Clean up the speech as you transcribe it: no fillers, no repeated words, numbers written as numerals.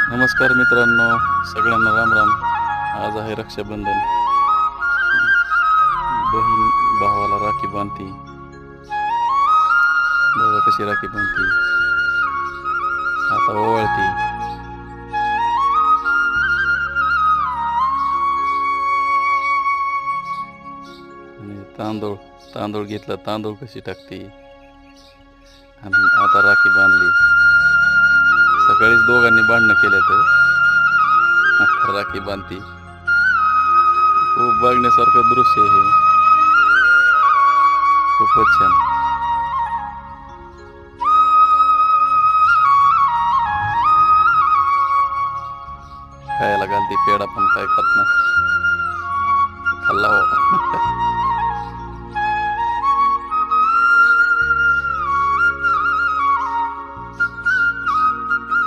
नमस्कार मित्रांनो, सगळ्यांना राम राम. आज आहे रक्षाबंधन. बहीण भावाला राखी बांधती. बघा कशी राखी बांधती, आता ओवाळती. आणि तांदूळ तांदूळ घेतला, तांदूळ कशी टाकते. आणि आता राखी बांधली. सकाळीच दोघांनी भांडणं केलं तर आता राखी बांधती. खूप बघण्यासारखं दृश्य आहे हे, खूपच छान. खायला घालते पेढा, पण काय खात नाही. खाल्ला हो.